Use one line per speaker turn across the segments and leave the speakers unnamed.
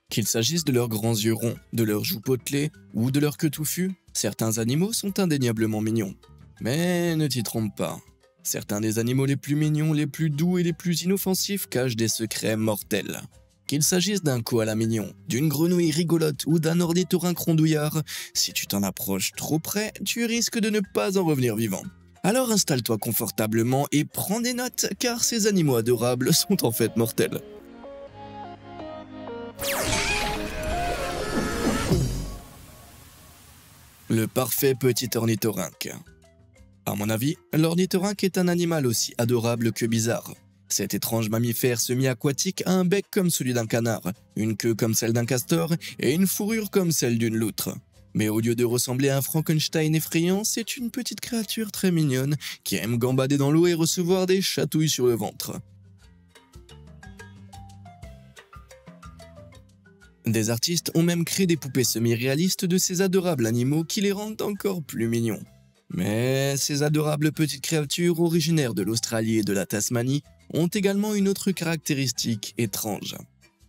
Qu'il s'agisse de leurs grands yeux ronds, de leurs joues potelées ou de leur queue touffue, certains animaux sont indéniablement mignons. Mais ne t'y trompe pas. Certains des animaux les plus mignons, les plus doux et les plus inoffensifs cachent des secrets mortels. Qu'il s'agisse d'un koala mignon, d'une grenouille rigolote ou d'un ornithorynque rondouillard, si tu t'en approches trop près, tu risques de ne pas en revenir vivant. Alors installe-toi confortablement et prends des notes car ces animaux adorables sont en fait mortels. Le parfait petit ornithorynque. À mon avis, l'ornithorynque est un animal aussi adorable que bizarre. Cet étrange mammifère semi-aquatique a un bec comme celui d'un canard, une queue comme celle d'un castor et une fourrure comme celle d'une loutre. Mais au lieu de ressembler à un Frankenstein effrayant, c'est une petite créature très mignonne qui aime gambader dans l'eau et recevoir des chatouilles sur le ventre. Des artistes ont même créé des poupées semi-réalistes de ces adorables animaux qui les rendent encore plus mignons. Mais ces adorables petites créatures originaires de l'Australie et de la Tasmanie ont également une autre caractéristique étrange.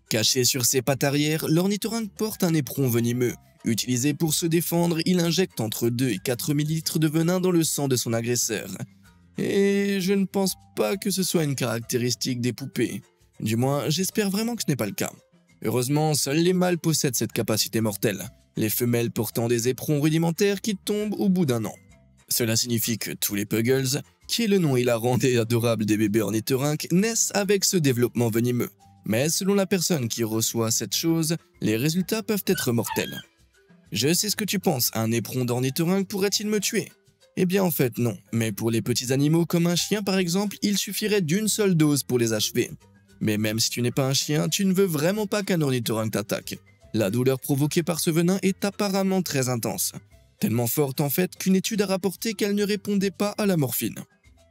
Caché sur ses pattes arrière, l'ornithorynque porte un éperon venimeux. Utilisé pour se défendre, il injecte entre 2 et 4 ml de venin dans le sang de son agresseur. Et je ne pense pas que ce soit une caractéristique des poupées. Du moins, j'espère vraiment que ce n'est pas le cas. Heureusement, seuls les mâles possèdent cette capacité mortelle, les femelles portant des éperons rudimentaires qui tombent au bout d'un an. Cela signifie que tous les Puggles, qui est le nom hilarant et adorable des bébés ornithorynques, naissent avec ce développement venimeux. Mais selon la personne qui reçoit cette chose, les résultats peuvent être mortels. Je sais ce que tu penses, un éperon d'ornithorynque pourrait-il me tuer? Eh bien en fait non, mais pour les petits animaux comme un chien par exemple, il suffirait d'une seule dose pour les achever. Mais même si tu n'es pas un chien, tu ne veux vraiment pas qu'un ornithorynque t'attaque. La douleur provoquée par ce venin est apparemment très intense. Tellement forte en fait qu'une étude a rapporté qu'elle ne répondait pas à la morphine.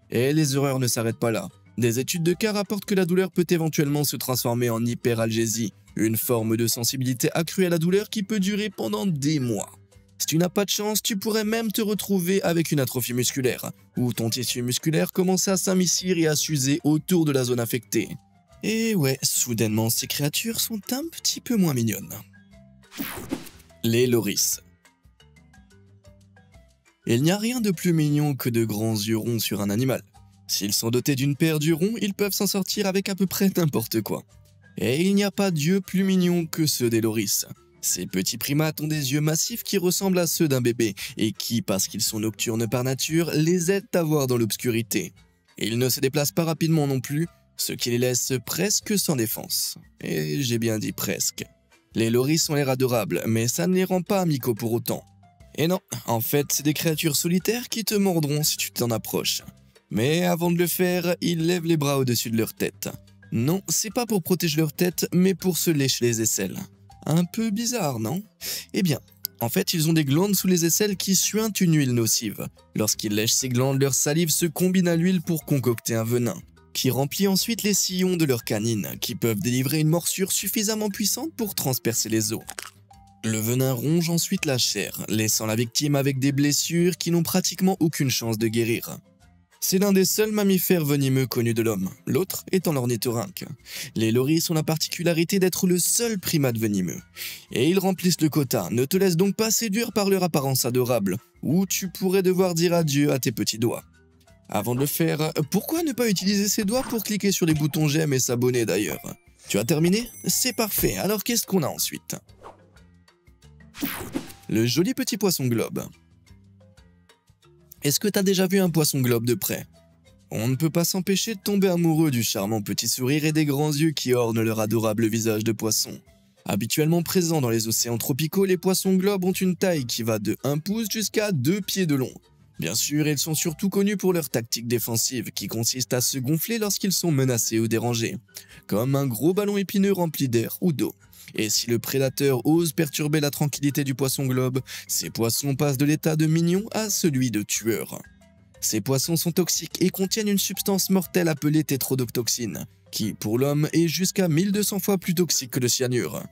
Et les horreurs ne s'arrêtent pas là. Des études de cas rapportent que la douleur peut éventuellement se transformer en hyperalgésie, une forme de sensibilité accrue à la douleur qui peut durer pendant des mois. Si tu n'as pas de chance, tu pourrais même te retrouver avec une atrophie musculaire, où ton tissu musculaire commence à s'amincir et à s'user autour de la zone affectée. Et ouais, soudainement, ces créatures sont un petit peu moins mignonnes. Les loris. Il n'y a rien de plus mignon que de grands yeux ronds sur un animal. S'ils sont dotés d'une paire d'yeux ronds, ils peuvent s'en sortir avec à peu près n'importe quoi. Et il n'y a pas d'yeux plus mignons que ceux des loris. Ces petits primates ont des yeux massifs qui ressemblent à ceux d'un bébé et qui, parce qu'ils sont nocturnes par nature, les aident à voir dans l'obscurité. Ils ne se déplacent pas rapidement non plus, ce qui les laisse presque sans défense. Et j'ai bien dit presque. Les loris ont l'air adorables, mais ça ne les rend pas amicaux pour autant. Et non, en fait, c'est des créatures solitaires qui te mordront si tu t'en approches. Mais avant de le faire, ils lèvent les bras au-dessus de leur tête. Non, c'est pas pour protéger leur tête, mais pour se lécher les aisselles. Un peu bizarre, non? Eh bien, en fait, ils ont des glandes sous les aisselles qui suintent une huile nocive. Lorsqu'ils lèchent ces glandes, leur salive se combine à l'huile pour concocter un venin, qui remplit ensuite les sillons de leurs canines, qui peuvent délivrer une morsure suffisamment puissante pour transpercer les os. Le venin ronge ensuite la chair, laissant la victime avec des blessures qui n'ont pratiquement aucune chance de guérir. C'est l'un des seuls mammifères venimeux connus de l'homme, l'autre étant l'ornithorynque. Les loris ont la particularité d'être le seul primate venimeux. Et ils remplissent le quota, ne te laisse donc pas séduire par leur apparence adorable, ou tu pourrais devoir dire adieu à tes petits doigts. Avant de le faire, pourquoi ne pas utiliser ses doigts pour cliquer sur les boutons j'aime et s'abonner d'ailleurs? Tu as terminé? C'est parfait, alors qu'est-ce qu'on a ensuite? Le joli petit poisson globe. Est-ce que t'as déjà vu un poisson globe de près? On ne peut pas s'empêcher de tomber amoureux du charmant petit sourire et des grands yeux qui ornent leur adorable visage de poisson. Habituellement présents dans les océans tropicaux, les poissons globes ont une taille qui va de 1 pouce jusqu'à 2 pieds de long. Bien sûr, ils sont surtout connus pour leur tactique défensive qui consiste à se gonfler lorsqu'ils sont menacés ou dérangés, comme un gros ballon épineux rempli d'air ou d'eau. Et si le prédateur ose perturber la tranquillité du poisson globe, ces poissons passent de l'état de mignon à celui de tueur. Ces poissons sont toxiques et contiennent une substance mortelle appelée tétrodotoxine, qui, pour l'homme, est jusqu'à 1200 fois plus toxique que le cyanure.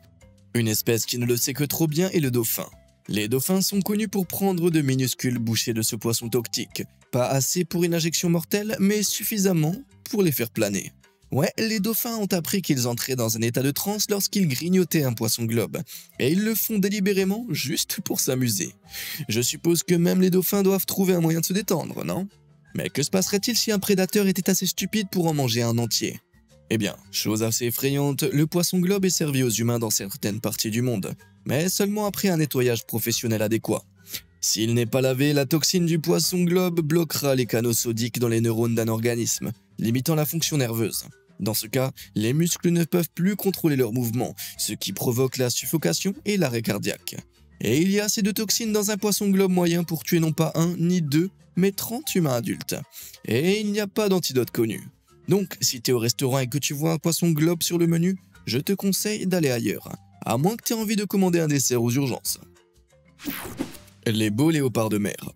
Une espèce qui ne le sait que trop bien est le dauphin. Les dauphins sont connus pour prendre de minuscules bouchées de ce poisson toxique, pas assez pour une injection mortelle, mais suffisamment pour les faire planer. Ouais, les dauphins ont appris qu'ils entraient dans un état de transe lorsqu'ils grignotaient un poisson globe. Et ils le font délibérément juste pour s'amuser. Je suppose que même les dauphins doivent trouver un moyen de se détendre, non? Mais que se passerait-il si un prédateur était assez stupide pour en manger un entier? Eh bien, chose assez effrayante, le poisson globe est servi aux humains dans certaines parties du monde, mais seulement après un nettoyage professionnel adéquat. S'il n'est pas lavé, la toxine du poisson globe bloquera les canaux sodiques dans les neurones d'un organisme, limitant la fonction nerveuse. Dans ce cas, les muscles ne peuvent plus contrôler leurs mouvements, ce qui provoque la suffocation et l'arrêt cardiaque. Et il y a assez de toxines dans un poisson globe moyen pour tuer non pas un ni deux, mais 30 humains adultes. Et il n'y a pas d'antidote connu. Donc, si tu es au restaurant et que tu vois un poisson globe sur le menu, je te conseille d'aller ailleurs, à moins que tu aies envie de commander un dessert aux urgences. Les beaux léopards de mer.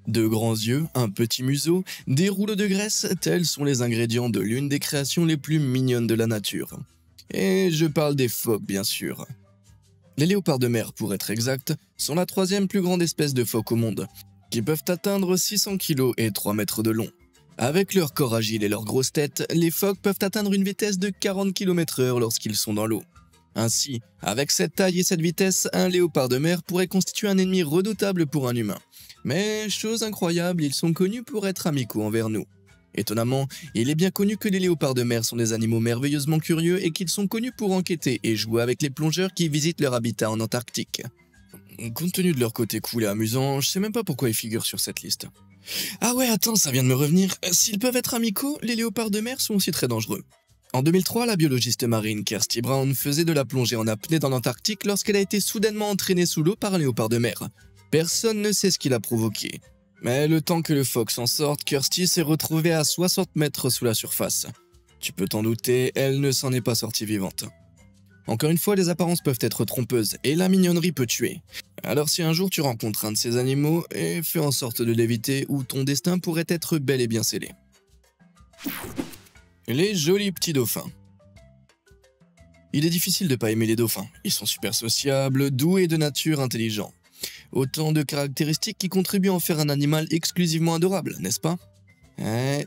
De grands yeux, un petit museau, des rouleaux de graisse, tels sont les ingrédients de l'une des créations les plus mignonnes de la nature. Et je parle des phoques, bien sûr. Les léopards de mer, pour être exact, sont la 3e plus grande espèce de phoques au monde, qui peuvent atteindre 600 kg et 3 mètres de long. Avec leur corps agile et leur grosse tête, les phoques peuvent atteindre une vitesse de 40 km/h lorsqu'ils sont dans l'eau. Ainsi, avec cette taille et cette vitesse, un léopard de mer pourrait constituer un ennemi redoutable pour un humain. Mais, chose incroyable, ils sont connus pour être amicaux envers nous. Étonnamment, il est bien connu que les léopards de mer sont des animaux merveilleusement curieux et qu'ils sont connus pour enquêter et jouer avec les plongeurs qui visitent leur habitat en Antarctique. Compte tenu de leur côté cool et amusant, je sais même pas pourquoi ils figurent sur cette liste. Ah ouais, attends, ça vient de me revenir. S'ils peuvent être amicaux, les léopards de mer sont aussi très dangereux. En 2003, la biologiste marine Kirsty Brown faisait de la plongée en apnée dans l'Antarctique lorsqu'elle a été soudainement entraînée sous l'eau par un léopard de mer. Personne ne sait ce qui l'a provoqué. Mais le temps que le phoque s'en sorte, Kirsty s'est retrouvée à 60 mètres sous la surface. Tu peux t'en douter, elle ne s'en est pas sortie vivante. Encore une fois, les apparences peuvent être trompeuses et la mignonnerie peut tuer. Alors si un jour tu rencontres un de ces animaux, fais en sorte de l'éviter ou ton destin pourrait être bel et bien scellé. Les jolis petits dauphins. Il est difficile de ne pas aimer les dauphins. Ils sont super sociables, doux et de nature intelligents. Autant de caractéristiques qui contribuent à en faire un animal exclusivement adorable, n'est-ce pas?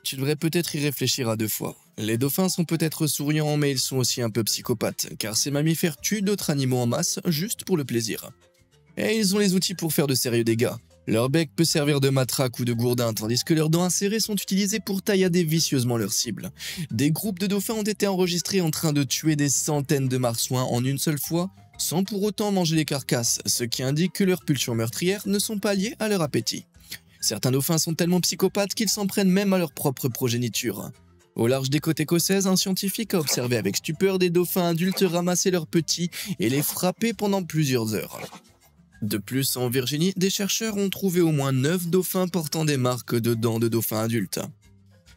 Tu devrais peut-être y réfléchir à 2 fois. Les dauphins sont peut-être souriants, mais ils sont aussi un peu psychopathes, car ces mammifères tuent d'autres animaux en masse juste pour le plaisir. Et ils ont les outils pour faire de sérieux dégâts. Leur bec peut servir de matraque ou de gourdin, tandis que leurs dents acérées sont utilisées pour taillader vicieusement leurs cibles. Des groupes de dauphins ont été enregistrés en train de tuer des centaines de marsouins en une seule fois, sans pour autant manger les carcasses, ce qui indique que leurs pulsions meurtrières ne sont pas liées à leur appétit. Certains dauphins sont tellement psychopathes qu'ils s'en prennent même à leur propre progéniture. Au large des côtes écossaises, un scientifique a observé avec stupeur des dauphins adultes ramasser leurs petits et les frapper pendant plusieurs heures. De plus, en Virginie, des chercheurs ont trouvé au moins 9 dauphins portant des marques de dents de dauphins adultes.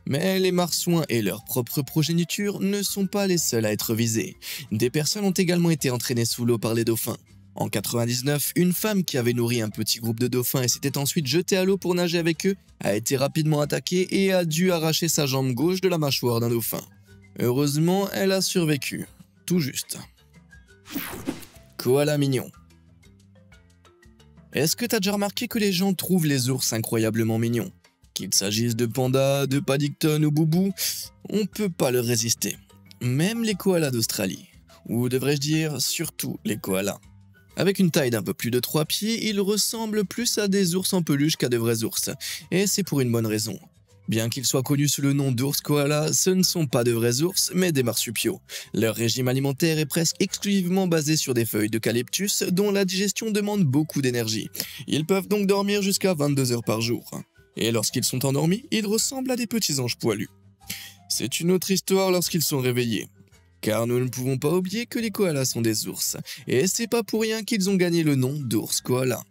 Mais les marsouins et leur propre progéniture ne sont pas les seuls à être visés. Des personnes ont également été entraînées sous l'eau par les dauphins. En 99, une femme qui avait nourri un petit groupe de dauphins et s'était ensuite jetée à l'eau pour nager avec eux a été rapidement attaquée et a dû arracher sa jambe gauche de la mâchoire d'un dauphin. Heureusement, elle a survécu. Tout juste. Koala mignon. Est-ce que t'as déjà remarqué que les gens trouvent les ours incroyablement mignons? Qu'il s'agisse de pandas, de paddington ou boubou, on peut pas leur résister. Même les koalas d'Australie. Ou devrais-je dire, surtout les koalas. Avec une taille d'un peu plus de 3 pieds, ils ressemblent plus à des ours en peluche qu'à de vrais ours. Et c'est pour une bonne raison. Bien qu'ils soient connus sous le nom d'ours koala, ce ne sont pas de vrais ours, mais des marsupiaux. Leur régime alimentaire est presque exclusivement basé sur des feuilles d'eucalyptus dont la digestion demande beaucoup d'énergie. Ils peuvent donc dormir jusqu'à 22 heures par jour. Et lorsqu'ils sont endormis, ils ressemblent à des petits anges poilus. C'est une autre histoire lorsqu'ils sont réveillés. Car nous ne pouvons pas oublier que les koalas sont des ours, et c'est pas pour rien qu'ils ont gagné le nom d'ours koala.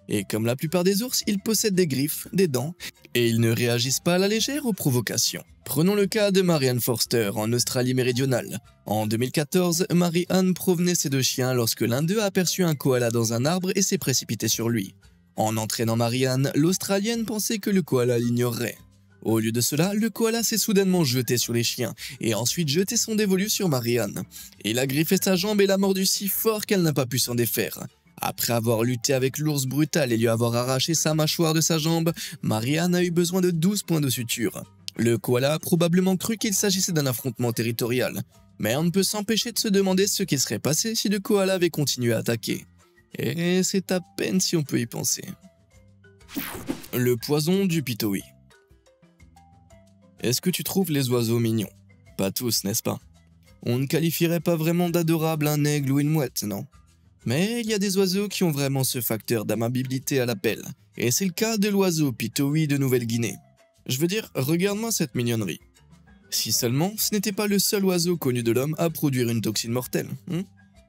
Et comme la plupart des ours, ils possèdent des griffes, des dents, et ils ne réagissent pas à la légère aux provocations. Prenons le cas de Marianne Forster en Australie méridionale. En 2014, Marianne promenait ses 2 chiens lorsque l'un d'eux a aperçu un koala dans un arbre et s'est précipité sur lui. En entraînant Marianne, l'Australienne pensait que le koala l'ignorerait. Au lieu de cela, le koala s'est soudainement jeté sur les chiens et ensuite jeté son dévolu sur Marianne. Il a griffé sa jambe et l'a mordu si fort qu'elle n'a pas pu s'en défaire. Après avoir lutté avec l'ours brutal et lui avoir arraché sa mâchoire de sa jambe, Marianne a eu besoin de 12 points de suture. Le koala a probablement cru qu'il s'agissait d'un affrontement territorial, mais on ne peut s'empêcher de se demander ce qui serait passé si le koala avait continué à attaquer. Et c'est à peine si on peut y penser. Le poison du pitohui. Est-ce que tu trouves les oiseaux mignons? Pas tous, n'est-ce pas? On ne qualifierait pas vraiment d'adorable un aigle ou une mouette, non? Mais il y a des oiseaux qui ont vraiment ce facteur d'amabilité à l'appel, et c'est le cas de l'oiseau pitohui de Nouvelle-Guinée. Je veux dire, regarde-moi cette mignonnerie. Si seulement ce n'était pas le seul oiseau connu de l'homme à produire une toxine mortelle.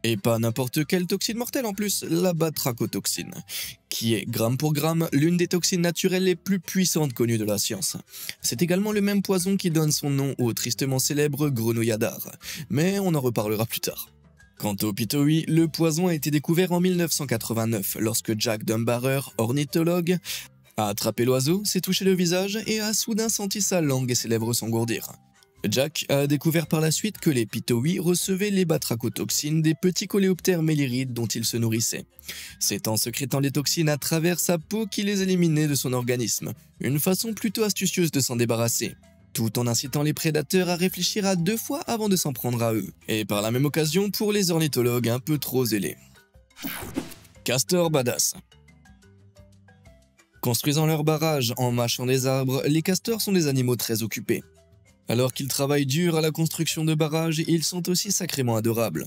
Et pas n'importe quelle toxine mortelle en plus, la batrachotoxine, qui est, gramme pour gramme, l'une des toxines naturelles les plus puissantes connues de la science. C'est également le même poison qui donne son nom au tristement célèbre grenouilladar, mais on en reparlera plus tard. Quant au pitohui, le poison a été découvert en 1989, lorsque Jack Dumbarer, ornithologue, a attrapé l'oiseau, s'est touché le visage et a soudain senti sa langue et ses lèvres s'engourdir. Jack a découvert par la suite que les pitohuis recevaient les batrachotoxines des petits coléoptères mélirides dont ils se nourrissaient. C'est en sécrétant les toxines à travers sa peau qu'il les éliminait de son organisme, une façon plutôt astucieuse de s'en débarrasser, tout en incitant les prédateurs à réfléchir à 2 fois avant de s'en prendre à eux, et par la même occasion pour les ornithologues un peu trop zélés. Castor badass. Construisant leurs barrages en mâchant des arbres, les castors sont des animaux très occupés. Alors qu'ils travaillent dur à la construction de barrages, ils sont aussi sacrément adorables.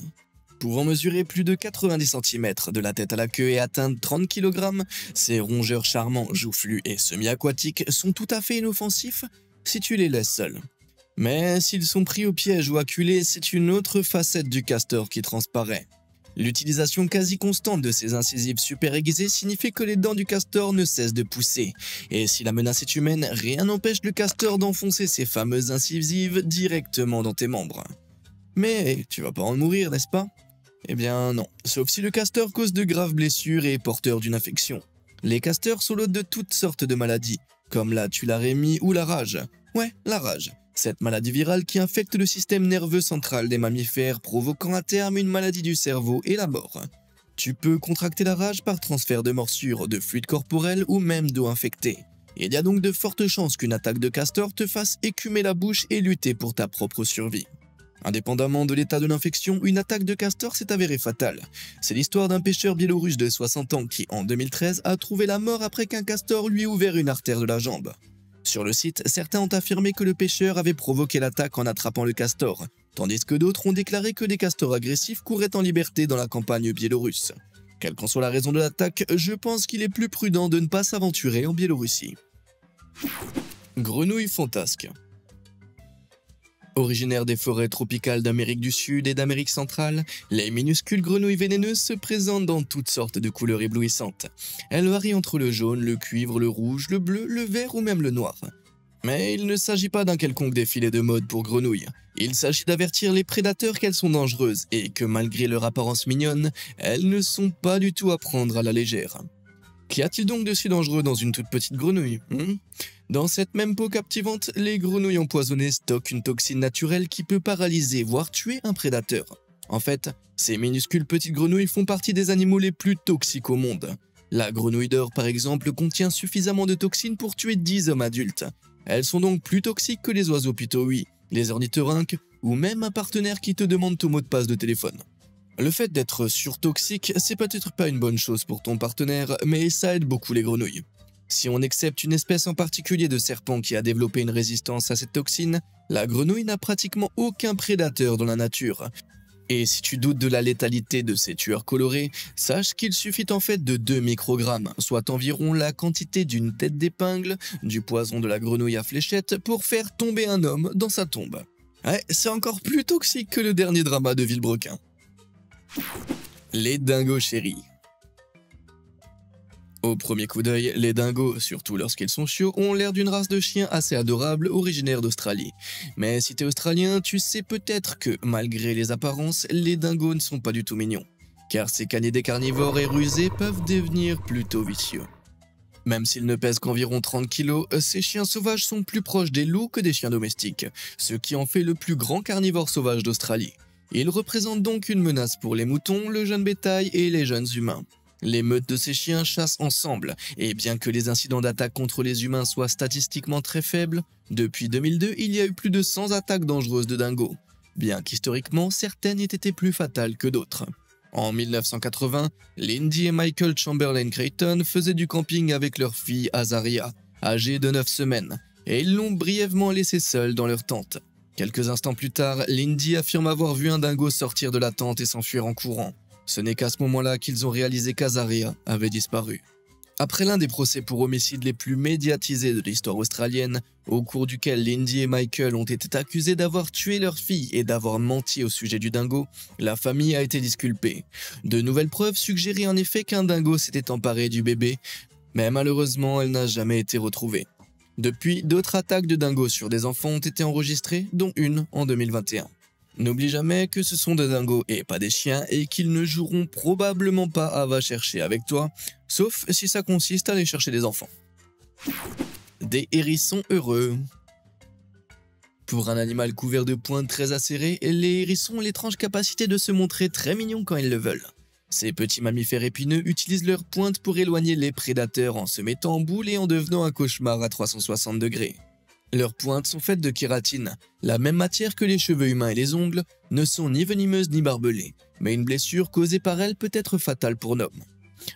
Pouvant mesurer plus de 90 cm de la tête à la queue et atteindre 30 kg, ces rongeurs charmants, joufflus et semi-aquatiques sont tout à fait inoffensifs si tu les laisses seuls. Mais s'ils sont pris au piège ou acculés, c'est une autre facette du castor qui transparaît. L'utilisation quasi constante de ces incisives super aiguisées signifie que les dents du castor ne cessent de pousser, et si la menace est humaine, rien n'empêche le castor d'enfoncer ses fameuses incisives directement dans tes membres. Mais tu vas pas en mourir, n'est-ce pas? Eh bien non, sauf si le castor cause de graves blessures et est porteur d'une infection. Les castors sont l'hôte de toutes sortes de maladies, comme la tularemie ou la rage. Ouais, la rage. Cette maladie virale qui infecte le système nerveux central des mammifères, provoquant à terme une maladie du cerveau et la mort. Tu peux contracter la rage par transfert de morsures, de fluide corporel ou même d'eau infectée. Il y a donc de fortes chances qu'une attaque de castor te fasse écumer la bouche et lutter pour ta propre survie. Indépendamment de l'état de l'infection, une attaque de castor s'est avérée fatale. C'est l'histoire d'un pêcheur biélorusse de 60 ans qui, en 2013, a trouvé la mort après qu'un castor lui ait ouvert une artère de la jambe. Sur le site, certains ont affirmé que le pêcheur avait provoqué l'attaque en attrapant le castor, tandis que d'autres ont déclaré que des castors agressifs couraient en liberté dans la campagne biélorusse. Quelle qu'en soit la raison de l'attaque, je pense qu'il est plus prudent de ne pas s'aventurer en Biélorussie. Grenouille fantasque. Originaires des forêts tropicales d'Amérique du Sud et d'Amérique centrale, les minuscules grenouilles vénéneuses se présentent dans toutes sortes de couleurs éblouissantes. Elles varient entre le jaune, le cuivre, le rouge, le bleu, le vert ou même le noir. Mais il ne s'agit pas d'un quelconque défilé de mode pour grenouilles. Il s'agit d'avertir les prédateurs qu'elles sont dangereuses et que malgré leur apparence mignonne, elles ne sont pas du tout à prendre à la légère. Qu'y a-t-il donc de si dangereux dans une toute petite grenouille? Dans cette même peau captivante, les grenouilles empoisonnées stockent une toxine naturelle qui peut paralyser, voire tuer un prédateur. En fait, ces minuscules petites grenouilles font partie des animaux les plus toxiques au monde. La grenouille d'or, par exemple, contient suffisamment de toxines pour tuer 10 hommes adultes. Elles sont donc plus toxiques que les oiseaux pitohuis, les ornithorynques ou même un partenaire qui te demande ton mot de passe de téléphone. Le fait d'être surtoxique, c'est peut-être pas une bonne chose pour ton partenaire, mais ça aide beaucoup les grenouilles. Si on accepte une espèce en particulier de serpent qui a développé une résistance à cette toxine, la grenouille n'a pratiquement aucun prédateur dans la nature. Et si tu doutes de la létalité de ces tueurs colorés, sache qu'il suffit en fait de 2 microgrammes, soit environ la quantité d'une tête d'épingle, du poison de la grenouille à fléchette pour faire tomber un homme dans sa tombe. Ouais, c'est encore plus toxique que le dernier drama de Villebrequin. Les dingos chéris. Au premier coup d'œil, les dingos, surtout lorsqu'ils sont chiots, ont l'air d'une race de chiens assez adorable originaire d'Australie. Mais si t'es australien, tu sais peut-être que, malgré les apparences, les dingos ne sont pas du tout mignons. Car ces canidés carnivores et rusés peuvent devenir plutôt vicieux. Même s'ils ne pèsent qu'environ 30 kg, ces chiens sauvages sont plus proches des loups que des chiens domestiques, ce qui en fait le plus grand carnivore sauvage d'Australie. Ils représentent donc une menace pour les moutons, le jeune bétail et les jeunes humains. Les meutes de ces chiens chassent ensemble, et bien que les incidents d'attaque contre les humains soient statistiquement très faibles, depuis 2002, il y a eu plus de 100 attaques dangereuses de dingos, bien qu'historiquement, certaines aient été plus fatales que d'autres. En 1980, Lindy et Michael Chamberlain Creighton faisaient du camping avec leur fille Azaria, âgée de 9 semaines, et ils l'ont brièvement laissée seule dans leur tente. Quelques instants plus tard, Lindy affirme avoir vu un dingo sortir de la tente et s'enfuir en courant. Ce n'est qu'à ce moment-là qu'ils ont réalisé qu'Azaria avait disparu. Après l'un des procès pour homicide les plus médiatisés de l'histoire australienne, au cours duquel Lindy et Michael ont été accusés d'avoir tué leur fille et d'avoir menti au sujet du dingo, la famille a été disculpée. De nouvelles preuves suggéraient en effet qu'un dingo s'était emparé du bébé, mais malheureusement elle n'a jamais été retrouvée. Depuis, d'autres attaques de dingos sur des enfants ont été enregistrées, dont une en 2021. N'oublie jamais que ce sont des dingos et pas des chiens et qu'ils ne joueront probablement pas à va chercher avec toi, sauf si ça consiste à aller chercher des enfants. Des hérissons heureux. Pour un animal couvert de pointes très acérées, les hérissons ont l'étrange capacité de se montrer très mignons quand ils le veulent. Ces petits mammifères épineux utilisent leurs pointes pour éloigner les prédateurs en se mettant en boule et en devenant un cauchemar à 360 degrés. Leurs pointes sont faites de kératine, la même matière que les cheveux humains et les ongles, ne sont ni venimeuses ni barbelées, mais une blessure causée par elles peut être fatale pour l'homme.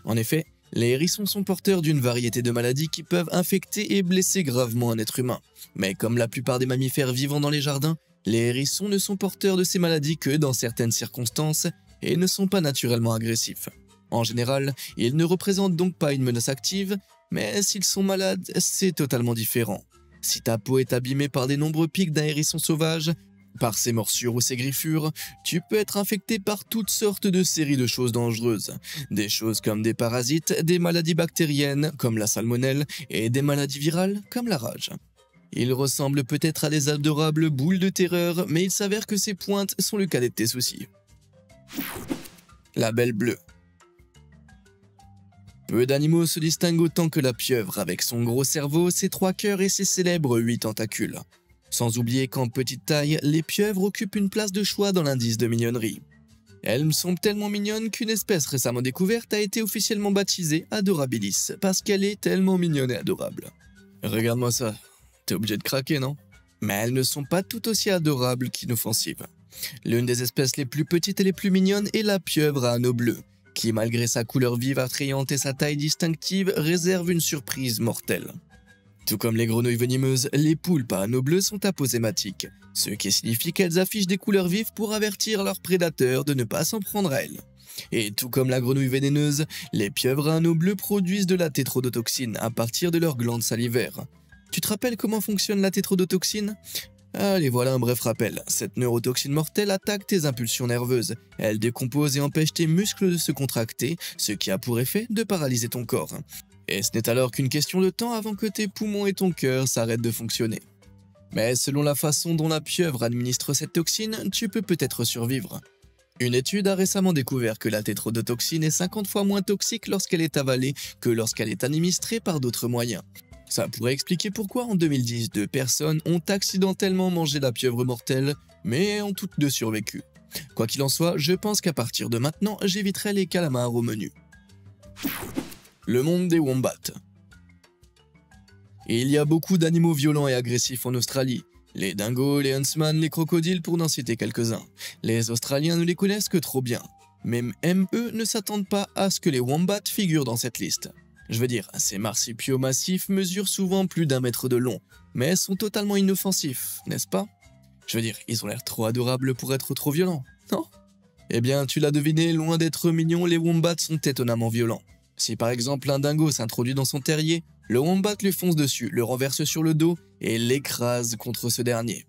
En effet, les hérissons sont porteurs d'une variété de maladies qui peuvent infecter et blesser gravement un être humain. Mais comme la plupart des mammifères vivant dans les jardins, les hérissons ne sont porteurs de ces maladies que dans certaines circonstances et ne sont pas naturellement agressifs. En général, ils ne représentent donc pas une menace active, mais s'ils sont malades, c'est totalement différent. Si ta peau est abîmée par des nombreux pics d'un hérisson sauvage, par ses morsures ou ses griffures, tu peux être infecté par toutes sortes de séries de choses dangereuses. Des choses comme des parasites, des maladies bactériennes comme la salmonelle et des maladies virales comme la rage. Ils ressemblent peut-être à des adorables boules de terreur, mais il s'avère que ces pointes sont le cadet de tes soucis. La belle bleue. Peu d'animaux se distinguent autant que la pieuvre, avec son gros cerveau, ses 3 cœurs et ses célèbres 8 tentacules. Sans oublier qu'en petite taille, les pieuvres occupent une place de choix dans l'indice de mignonnerie. Elles sont tellement mignonnes qu'une espèce récemment découverte a été officiellement baptisée Adorabilis, parce qu'elle est tellement mignonne et adorable. Regarde-moi ça, t'es obligé de craquer, non? Mais elles ne sont pas tout aussi adorables qu'inoffensives. L'une des espèces les plus petites et les plus mignonnes est la pieuvre à anneaux bleus, qui malgré sa couleur vive attrayante et sa taille distinctive, réserve une surprise mortelle. Tout comme les grenouilles venimeuses, les poulpes à anneaux bleus sont aposématiques, ce qui signifie qu'elles affichent des couleurs vives pour avertir leurs prédateurs de ne pas s'en prendre à elles. Et tout comme la grenouille vénéneuse, les pieuvres à anneaux bleus produisent de la tétrodotoxine à partir de leurs glandes salivaires. Tu te rappelles comment fonctionne la tétrodotoxine ? Allez, voilà un bref rappel. Cette neurotoxine mortelle attaque tes impulsions nerveuses. Elle décompose et empêche tes muscles de se contracter, ce qui a pour effet de paralyser ton corps. Et ce n'est alors qu'une question de temps avant que tes poumons et ton cœur s'arrêtent de fonctionner. Mais selon la façon dont la pieuvre administre cette toxine, tu peux peut-être survivre. Une étude a récemment découvert que la tétrodotoxine est 50 fois moins toxique lorsqu'elle est avalée que lorsqu'elle est administrée par d'autres moyens. Ça pourrait expliquer pourquoi en 2010, 2 personnes ont accidentellement mangé la pieuvre mortelle, mais ont toutes 2 survécu. Quoi qu'il en soit, je pense qu'à partir de maintenant, j'éviterai les calamars au menu. Le monde des wombats. Il y a beaucoup d'animaux violents et agressifs en Australie. Les dingos, les huntsman, les crocodiles pour n'en citer quelques-uns. Les Australiens ne les connaissent que trop bien. Même eux ne s'attendent pas à ce que les wombats figurent dans cette liste. Je veux dire, ces marsupiaux massifs mesurent souvent plus d'1 mètre de long, mais sont totalement inoffensifs, n'est-ce pas? Je veux dire, ils ont l'air trop adorables pour être trop violents, non? Eh bien, tu l'as deviné, loin d'être mignons, les wombats sont étonnamment violents. Si par exemple un dingo s'introduit dans son terrier, le wombat lui fonce dessus, le renverse sur le dos et l'écrase contre ce dernier.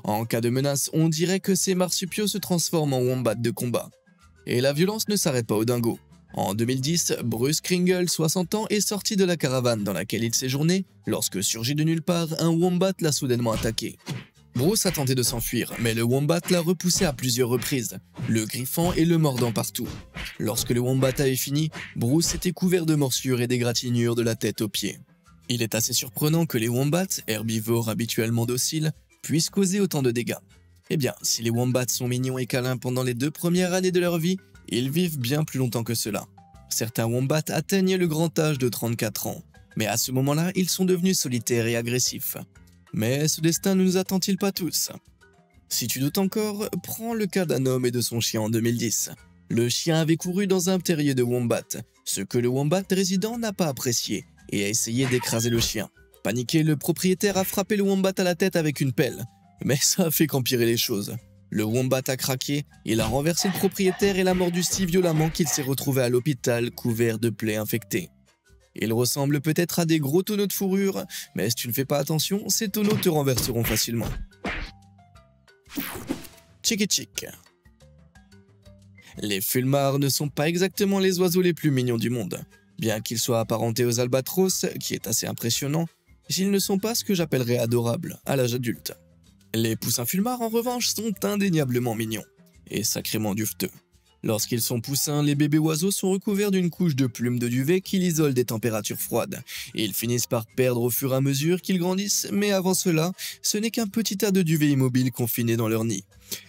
En cas de menace, on dirait que ces marsupiaux se transforment en wombats de combat. Et la violence ne s'arrête pas au dingo. En 2010, Bruce Kringle, 60 ans, est sorti de la caravane dans laquelle il séjournait lorsque, surgi de nulle part, un wombat l'a soudainement attaqué. Bruce a tenté de s'enfuir, mais le wombat l'a repoussé à plusieurs reprises, le griffant et le mordant partout. Lorsque le wombat avait fini, Bruce était couvert de morsures et d'égratignures de la tête aux pieds. Il est assez surprenant que les wombats, herbivores habituellement dociles, puissent causer autant de dégâts. Eh bien, si les wombats sont mignons et câlins pendant les 2 premières années de leur vie, ils vivent bien plus longtemps que cela. Certains wombats atteignent le grand âge de 34 ans, mais à ce moment-là, ils sont devenus solitaires et agressifs. Mais ce destin ne nous attend-il pas tous? Si tu doutes encore, prends le cas d'un homme et de son chien en 2010. Le chien avait couru dans un terrier de wombat, ce que le wombat résident n'a pas apprécié, et a essayé d'écraser le chien. Paniqué, le propriétaire a frappé le wombat à la tête avec une pelle, mais ça a fait qu'empirer les choses. Le wombat a craqué, il a renversé le propriétaire et l'a mordu si violemment qu'il s'est retrouvé à l'hôpital couvert de plaies infectées. Il ressemble peut-être à des gros tonneaux de fourrure, mais si tu ne fais pas attention, ces tonneaux te renverseront facilement. Tchiki tchik. Les fulmars ne sont pas exactement les oiseaux les plus mignons du monde. Bien qu'ils soient apparentés aux albatros, qui est assez impressionnant, ils ne sont pas ce que j'appellerais adorables à l'âge adulte. Les poussins fulmars en revanche sont indéniablement mignons et sacrément duveteux. Lorsqu'ils sont poussins, les bébés oiseaux sont recouverts d'une couche de plumes de duvet qui l'isolent des températures froides. Et ils finissent par perdre au fur et à mesure qu'ils grandissent, mais avant cela, ce n'est qu'un petit tas de duvet immobile confiné dans leur nid.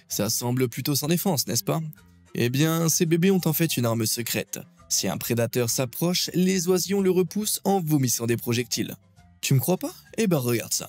Ça semble plutôt sans défense, n'est-ce pas? Eh bien, ces bébés ont en fait une arme secrète. Si un prédateur s'approche, les oisillons le repoussent en vomissant des projectiles. Tu me crois pas? Eh ben regarde ça.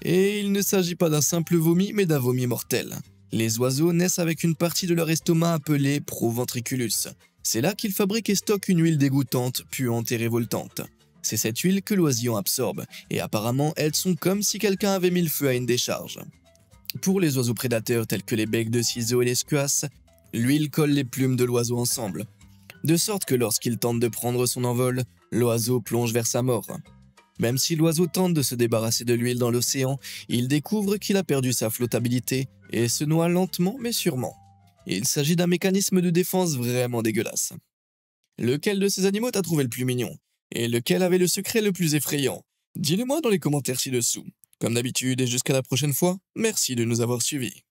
Et il ne s'agit pas d'un simple vomi, mais d'un vomi mortel. Les oiseaux naissent avec une partie de leur estomac appelée proventriculus. C'est là qu'ils fabriquent et stockent une huile dégoûtante, puante et révoltante. C'est cette huile que l'oisillon absorbe, et apparemment elles sont comme si quelqu'un avait mis le feu à une décharge. Pour les oiseaux prédateurs tels que les becs de ciseaux et les squasses, l'huile colle les plumes de l'oiseau ensemble, de sorte que lorsqu'il tente de prendre son envol, l'oiseau plonge vers sa mort. Même si l'oiseau tente de se débarrasser de l'huile dans l'océan, il découvre qu'il a perdu sa flottabilité et se noie lentement mais sûrement. Il s'agit d'un mécanisme de défense vraiment dégueulasse. Lequel de ces animaux t'as trouvé le plus mignon? Et lequel avait le secret le plus effrayant? Dis-le moi dans les commentaires ci-dessous. Comme d'habitude et jusqu'à la prochaine fois, merci de nous avoir suivis.